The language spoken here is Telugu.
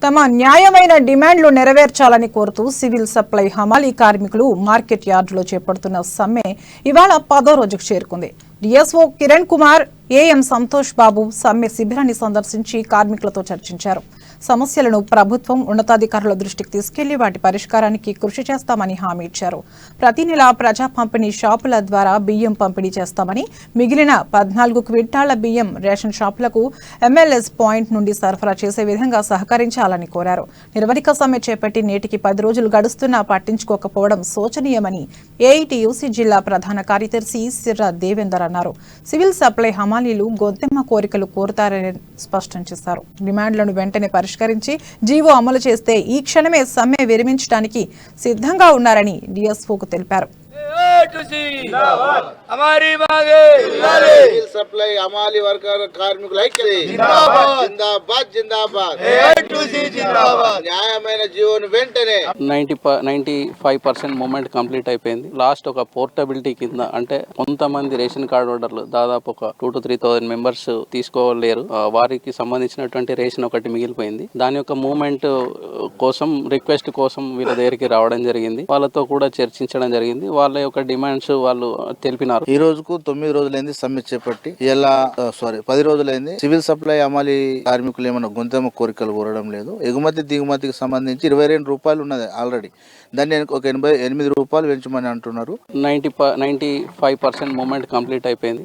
తమ న్యాయమైన డిమాండ్లు నెరవేర్చాలని కోరుతూ సివిల్ సప్లై హమాలీ కార్మికులు మార్కెట్ యార్డులో చేపడుతున్న సమ్మె ఇవాళ 10వ రోజుకు చేరుకుంది. డిఎస్ఓ కిరణ్ కుమార్, ఏఎం సంతోష్ బాబు సమ్మె శిబిరాన్ని సందర్శించి కార్మికులతో చర్చించారు. సమస్యలను ప్రభుత్వం ఉన్నతాధికారుల దృష్టికి తీసుకెళ్లి వాటి పరిష్కారానికి కృషి చేస్తామని హామీ ఇచ్చారు. ప్రతి నెల ప్రజా పంపిణీ షాపుల ద్వారా బియ్యం పంపిణీ చేస్తామని, మిగిలిన 14 క్వింటాళ్ల బియ్యం రేషన్ షాపులకు ఎంఎల్ఎస్ పాయింట్ నుండి సరఫరా చేసే విధంగా సహకరించాలని కోరారు. నిర్వధిక సమ్మె చేపట్టి నేటికి 10 రోజులు గడుస్తున్నా పట్టించుకోకపోవడం శోచనీయమని ఏఐటీయూసీ జిల్లా ప్రధాన కార్యదర్శి సిర్రా దేవేందర్ అన్నారు. సివిల్ సప్లై హమాలీలు గొంతెమ్మ కోరికలు కోరుతారని స్పష్టం చేశారు. డిమాండ్లను వెంటనే పరిష్కరించి జీవో అమలు చేస్తే ఈ క్షణమే సమ్మె విరమించడానికి సిద్ధంగా ఉన్నారని డిఎస్ఓకు తెలిపారు. సప్లై హమాలీ వర్కర్ కార్మికుల ఐక్యత జిందాబాద్ జిందాబాద్. న్యాయమైన జీవోను వెంటనే 95% మూమెంట్ కంప్లీట్ అయిపోయింది. లాస్ట్ ఒక పోర్టబిలిటీ కింద అంటే కొంతమంది రేషన్ కార్డు హోల్డర్లు దాదాపు ఒక 2,000 to 3,000 మెంబర్స్ తీసుకోలేరు. వారికి సంబంధించినటువంటి రేషన్ ఒకటి మిగిలిపోయింది. దాని యొక్క మూమెంట్ కోసం రిక్వెస్ట్ కోసం వీళ్ళ దగ్గరికి రావడం జరిగింది. వాళ్ళతో కూడా చర్చించడం జరిగింది. వాళ్ళ యొక్క డిమాండ్స్ వాళ్ళు తెలిపినారు. ఈ రోజుకు 9 రోజులైంది సమ్మె చేపట్టి. ఇలా 10 రోజులైంది. సివిల్ సప్లై హమాలీ కార్మికులు ఏమైనా గొంతెమ్మ కోరికలు కోరడం లేదు. ఎగుమతి దిగుమతికి సంబంధించి 22 రూపాయలు ఉన్నది ఆల్రెడీ. దాన్ని ఒక 88 రూపాయలు పెంచమని అంటున్నారు. 95% మూమెంట్ కంప్లీట్ అయిపోయింది.